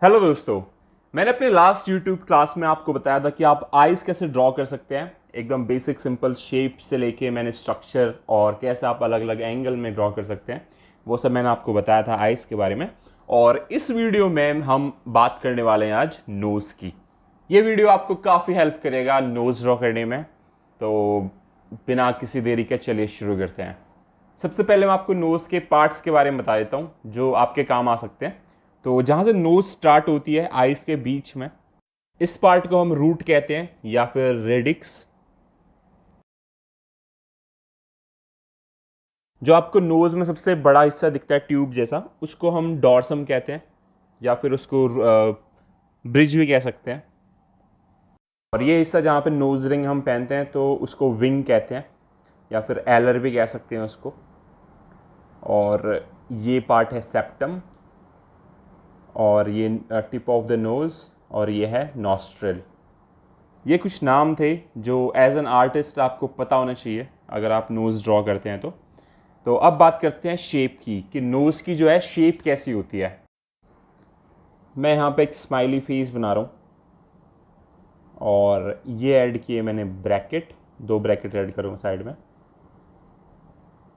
Hello दोस्तों। मैंने अपने लास्ट यूट्यूब क्लास में आपको बताया था कि आप आइज़ कैसे ड्रॉ कर सकते हैं। एकदम बेसिक सिंपल शेप से लेके मैंने स्ट्रक्चर और कैसे आप अलग अलग एंगल में ड्रॉ कर सकते हैं, वो सब मैंने आपको बताया था आइज़ के बारे में। और इस वीडियो में हम बात करने वाले हैं आज नोज़ की। ये वीडियो आपको काफ़ी हेल्प करेगा नोज़ ड्रॉ करने में। तो बिना किसी देरी के चलिए शुरू करते हैं। सबसे पहले मैं आपको नोज़ के पार्ट्स के बारे में बता देता हूँ जो आपके काम आ सकते हैं। तो जहाँ से नोज़ स्टार्ट होती है आइज़ के बीच में, इस पार्ट को हम रूट कहते हैं या फिर रेडिक्स। जो आपको नोज़ में सबसे बड़ा हिस्सा दिखता है ट्यूब जैसा, उसको हम डॉर्सम कहते हैं या फिर उसको ब्रिज भी कह सकते हैं। और ये हिस्सा जहाँ पे नोज़ रिंग हम पहनते हैं तो उसको विंग कहते हैं या फिर एलर भी कह सकते हैं उसको। और ये पार्ट है सेप्टम, और ये टिप ऑफ द नोज़, और ये है नॉस्ट्रिल। ये कुछ नाम थे जो एज एन आर्टिस्ट आपको पता होना चाहिए अगर आप नोज़ ड्रॉ करते हैं तो अब बात करते हैं शेप की कि नोज़ की जो है शेप कैसी होती है। मैं यहाँ पे एक स्माइली फेस बना रहा हूँ और ये ऐड किए मैंने ब्रैकेट, 2 ब्रैकेट ऐड करूँगा साइड में,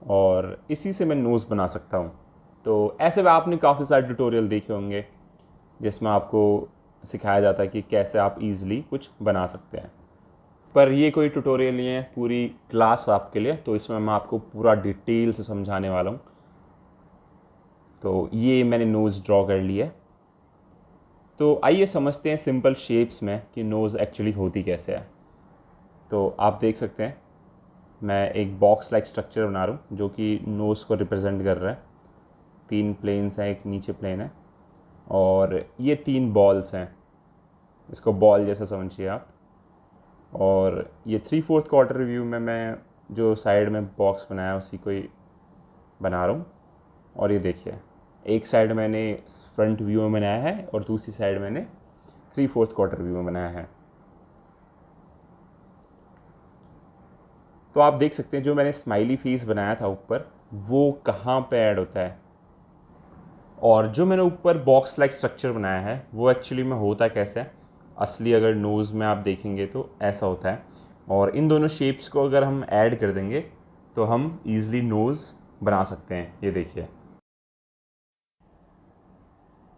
और इसी से मैं नोज़ बना सकता हूँ। तो ऐसे में आपने काफ़ी सारे ट्यूटोरियल देखे होंगे जिसमें आपको सिखाया जाता है कि कैसे आप इजीली कुछ बना सकते हैं। पर ये कोई ट्यूटोरियल नहीं है, पूरी क्लास आपके लिए, तो इसमें मैं आपको पूरा डिटेल से समझाने वाला हूँ। तो ये मैंने नोज़ ड्रॉ कर लिया है। तो आइए समझते हैं सिंपल शेप्स में कि नोज़ एक्चुअली होती कैसे है। तो आप देख सकते हैं मैं एक बॉक्स लाइक स्ट्रक्चर बना रहा हूँ जो कि नोज़ को रिप्रेजेंट कर रहा है। 3 प्लेन्स हैं, एक नीचे प्लेन है, और ये 3 बॉल्स हैं। इसको बॉल जैसा समझिए आप। और ये 3/4 क्वार्टर व्यू में मैं जो साइड में बॉक्स बनाया उसी को ही बना रहा हूँ। और ये देखिए, एक साइड मैंने फ्रंट व्यू में बनाया है और दूसरी साइड मैंने 3/4 क्वार्टर व्यू में बनाया है। तो आप देख सकते हैं जो मैंने स्माइली फेस बनाया था ऊपर, वो कहाँ पे ऐड होता है, और जो मैंने ऊपर बॉक्स लाइक स्ट्रक्चर बनाया है वो एक्चुअली में होता कैसे है। असली अगर नोज़ में आप देखेंगे तो ऐसा होता है। और इन दोनों शेप्स को अगर हम ऐड कर देंगे तो हम ईज़िली नोज़ बना सकते हैं। ये देखिए,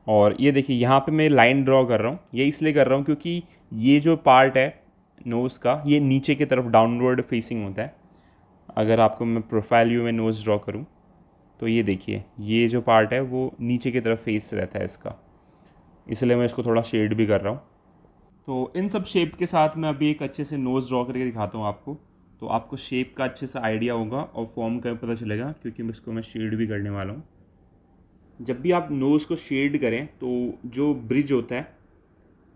और ये देखिए यहाँ पे मैं लाइन ड्रॉ कर रहा हूँ। ये इसलिए कर रहा हूँ क्योंकि ये जो पार्ट है नोज़ का, ये नीचे की तरफ डाउनवर्ड फेसिंग होता है। अगर आपको मैं प्रोफाइल व्यू में नोज़ ड्रॉ करूँ तो ये देखिए, ये जो पार्ट है वो नीचे की तरफ फेस रहता है इसका, इसलिए मैं इसको थोड़ा शेड भी कर रहा हूँ। तो इन सब शेप के साथ मैं अभी एक अच्छे से नोज़ ड्रॉ करके दिखाता हूँ आपको। तो आपको शेप का अच्छे से आइडिया होगा और फॉर्म का पता चलेगा क्योंकि इसको मैं शेड भी करने वाला हूँ। जब भी आप नोज़ को शेड करें तो जो ब्रिज होता है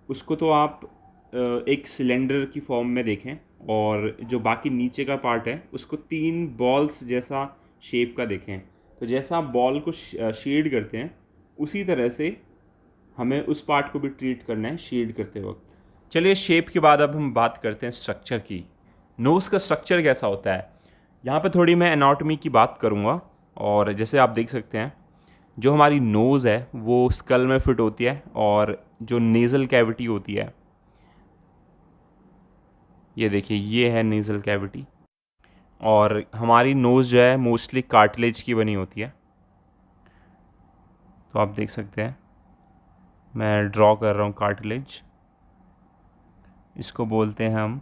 उसको तो आप एक सिलेंडर की फॉर्म में देखें, और जो बाकी नीचे का पार्ट है उसको 3 बॉल्स जैसा शेप का देखें। तो जैसा आप बॉल को शेड करते हैं उसी तरह से हमें उस पार्ट को भी ट्रीट करना है शेड करते वक्त। चलिए, शेप के बाद अब हम बात करते हैं स्ट्रक्चर की। नोज़ का स्ट्रक्चर कैसा होता है, यहाँ पे थोड़ी मैं एनाटॉमी की बात करूँगा। और जैसे आप देख सकते हैं जो हमारी नोज़ है वो स्कल में फिट होती है, और जो नेज़ल कैविटी होती है, ये देखिए ये है नेज़ल कैविटी। और हमारी नोज़ जो है मोस्टली कार्टिलेज की बनी होती है। तो आप देख सकते हैं मैं ड्रॉ कर रहा हूँ कार्टिलेज, इसको बोलते हैं हम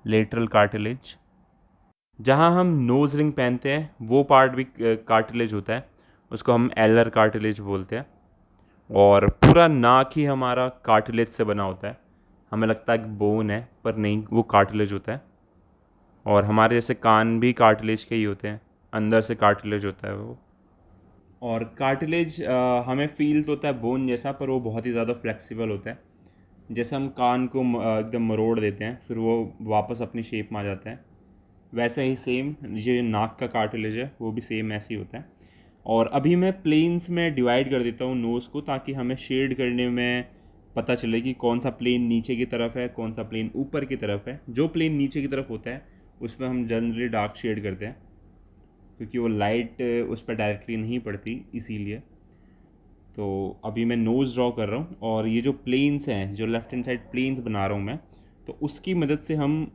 लेटरल कार्टिलेज। जहाँ हम नोज़ रिंग पहनते हैं वो पार्ट भी कार्टिलेज होता है, उसको हम एलर कार्टिलेज बोलते हैं। और पूरा नाक ही हमारा कार्टिलेज से बना होता है। हमें लगता है कि बोन है, पर नहीं, वो कार्टिलेज होता है। और हमारे जैसे कान भी कार्टिलेज के ही होते हैं, अंदर से कार्टिलेज होता है वो। और कार्टिलेज हमें फील तो होता है बोन जैसा, पर वो बहुत ही ज़्यादा फ्लेक्सिबल होता है। जैसे हम कान को एकदम मरोड़ देते हैं फिर वो वापस अपनी शेप में आ जाता है, वैसे ही सेम ये नाक का कार्टिलेज है वो भी सेम ऐसे ही होता है। और अभी मैं प्लेन्स में डिवाइड कर देता हूँ नोज़ को, ताकि हमें शेड करने में पता चले कि कौन सा प्लेन नीचे की तरफ है, कौन सा प्लेन ऊपर की तरफ है। जो प्लेन नीचे की तरफ होता है उसमें हम जनरली डार्क शेड करते हैं क्योंकि वो लाइट उस पर डायरेक्टली नहीं पड़ती, इसीलिए। तो अभी मैं नोज़ ड्रॉ कर रहा हूँ और ये जो प्लेन्स हैं, जो लेफ्ट हैंड साइड प्लेन्स बना रहा हूँ मैं, तो उसकी मदद से हम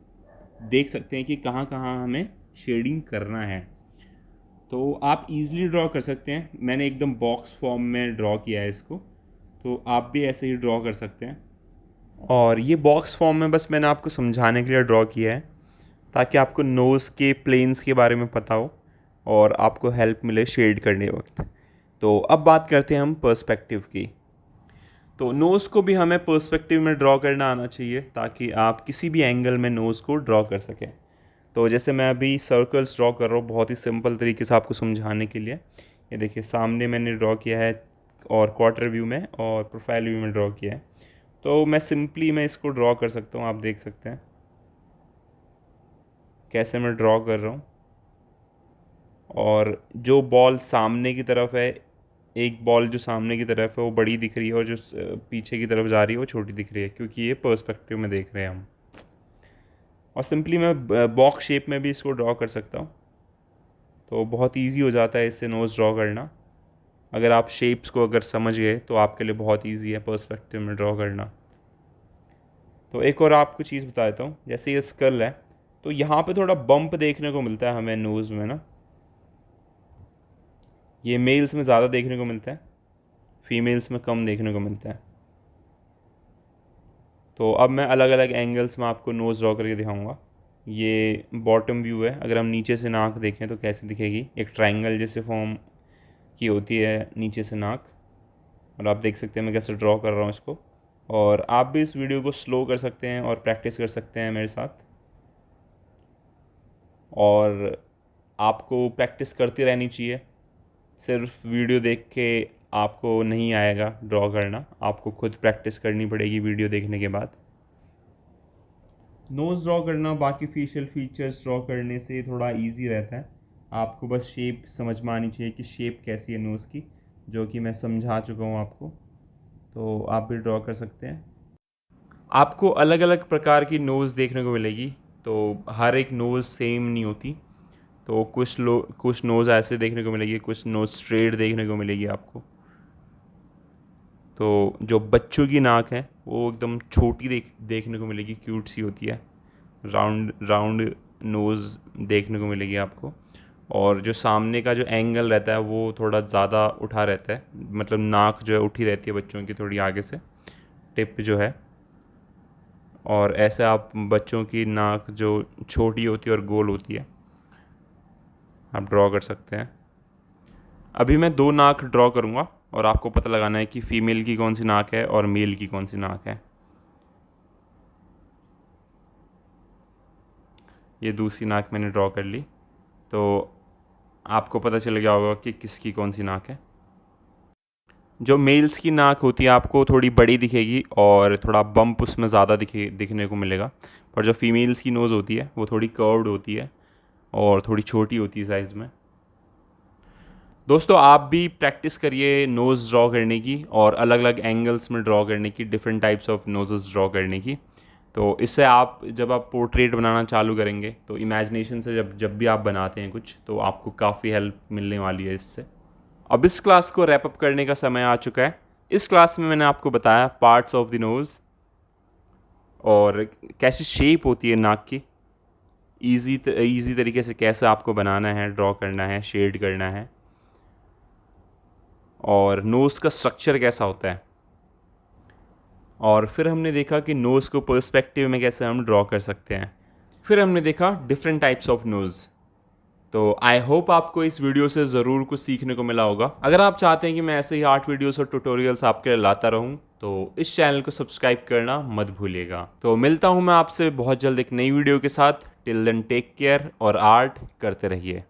देख सकते हैं कि कहाँ कहाँ हमें शेडिंग करना है। तो आप इजीली ड्रॉ कर सकते हैं। मैंने एकदम बॉक्स फॉर्म में ड्रॉ किया है इसको, तो आप भी ऐसे ही ड्रॉ कर सकते हैं। और ये बॉक्स फॉर्म में बस मैंने आपको समझाने के लिए ड्रॉ किया है, ताकि आपको नोज़ के प्लेन्स के बारे में पता हो और आपको हेल्प मिले शेड करने वक्त। तो अब बात करते हैं हम पर्सपेक्टिव की। तो नोज़ को भी हमें पर्सपेक्टिव में ड्रॉ करना आना चाहिए, ताकि आप किसी भी एंगल में नोज़ को ड्रॉ कर सकें। तो जैसे मैं अभी सर्कल्स ड्रॉ कर रहा हूँ बहुत ही सिंपल तरीके से आपको समझाने के लिए। ये देखिए सामने मैंने ड्रॉ किया है और क्वार्टर व्यू में और प्रोफाइल व्यू में ड्रॉ किया है। तो मैं इसको ड्रॉ कर सकता हूँ, आप देख सकते हैं कैसे मैं ड्रॉ कर रहा हूँ। और जो बॉल सामने की तरफ है, एक बॉल जो सामने की तरफ है वो बड़ी दिख रही है, और जो पीछे की तरफ जा रही है वो छोटी दिख रही है, क्योंकि ये पर्सपेक्टिव में देख रहे हैं हम। और सिंपली मैं बॉक्स शेप में भी इसको ड्रॉ कर सकता हूँ। तो बहुत इजी हो जाता है इससे नोज़ ड्रॉ करना। अगर आप शेप्स को अगर समझ गए तो आपके लिए बहुत इजी है पर्सपेक्टिव में ड्रॉ करना। तो एक और आपको चीज़ बता देता हूँ, जैसे ये स्कल है, तो यहाँ पे थोड़ा बम्प देखने को मिलता है हमें नोज़ में ना। ये मेल्स में ज़्यादा देखने को मिलता है, फीमेल्स में कम देखने को मिलता है। तो अब मैं अलग अलग एंगल्स में आपको नोज़ ड्रॉ करके दिखाऊंगा। ये बॉटम व्यू है, अगर हम नीचे से नाक देखें तो कैसे दिखेगी, एक ट्रायंगल जैसे फॉर्म की होती है नीचे से नाक। और आप देख सकते हैं मैं कैसे ड्रॉ कर रहा हूँ इसको। और आप भी इस वीडियो को स्लो कर सकते हैं और प्रैक्टिस कर सकते हैं मेरे साथ। और आपको प्रैक्टिस करती रहनी चाहिए, सिर्फ वीडियो देख के आपको नहीं आएगा ड्रॉ करना, आपको खुद प्रैक्टिस करनी पड़ेगी वीडियो देखने के बाद। नोज़ ड्रॉ करना बाकी फेशियल फीचर्स ड्रॉ करने से थोड़ा इजी रहता है। आपको बस शेप समझ में आनी चाहिए कि शेप कैसी है नोज़ की, जो कि मैं समझा चुका हूँ आपको। तो आप भी ड्रॉ कर सकते हैं। आपको अलग अलग प्रकार की नोज़ देखने को मिलेगी, तो हर एक नोज़ सेम नहीं होती। तो कुछ नोज़ ऐसे देखने को मिलेगी, कुछ नोज़ स्ट्रेट देखने को मिलेगी आपको। तो जो बच्चों की नाक है वो एकदम छोटी देखने को मिलेगी, क्यूट सी होती है, राउंड राउंड नोज़ देखने को मिलेगी आपको। और जो सामने का जो एंगल रहता है वो थोड़ा ज़्यादा उठा रहता है, मतलब नाक जो है उठी रहती है बच्चों की थोड़ी आगे से, टिप जो है। और ऐसे आप बच्चों की नाक जो छोटी होती है और गोल होती है आप ड्रॉ कर सकते हैं। अभी मैं 2 नाक ड्रॉ करूँगा और आपको पता लगाना है कि फ़ीमेल की कौन सी नाक है और मेल की कौन सी नाक है। ये दूसरी नाक मैंने ड्रॉ कर ली, तो आपको पता चल गया होगा कि किसकी कौन सी नाक है। जो मेल्स की नाक होती है आपको थोड़ी बड़ी दिखेगी और थोड़ा बम्प उसमें ज़्यादा दिखने को मिलेगा, पर जो फीमेल्स की नोज़ होती है वो थोड़ी कर्व्ड होती है और थोड़ी छोटी होती है साइज़ में। दोस्तों आप भी प्रैक्टिस करिए नोज़ ड्रॉ करने की और अलग अलग एंगल्स में ड्रॉ करने की, डिफरेंट टाइप्स ऑफ नोज़ेस ड्रॉ करने की। तो इससे आप जब आप पोर्ट्रेट बनाना चालू करेंगे तो इमेजिनेशन से जब भी आप बनाते हैं कुछ, तो आपको काफ़ी हेल्प मिलने वाली है इससे। अब इस क्लास को रैप अप करने का समय आ चुका है। इस क्लास में मैंने आपको बताया पार्ट्स ऑफ द नोज़ और कैसी शेप होती है नाक की, ईजी तरीके से कैसे आपको बनाना है, ड्रॉ करना है, शेड करना है, और नोज़ का स्ट्रक्चर कैसा होता है। और फिर हमने देखा कि नोज़ को पर्सपेक्टिव में कैसे हम ड्रॉ कर सकते हैं। फिर हमने देखा डिफरेंट टाइप्स ऑफ नोज़। तो आई होप आपको इस वीडियो से ज़रूर कुछ सीखने को मिला होगा। अगर आप चाहते हैं कि मैं ऐसे ही आर्ट वीडियोस और ट्यूटोरियल्स आपके लिए लाता रहूं, तो इस चैनल को सब्सक्राइब करना मत भूलिएगा। तो मिलता हूं मैं आपसे बहुत जल्द एक नई वीडियो के साथ। टिल देन टेक केयर और आर्ट करते रहिए।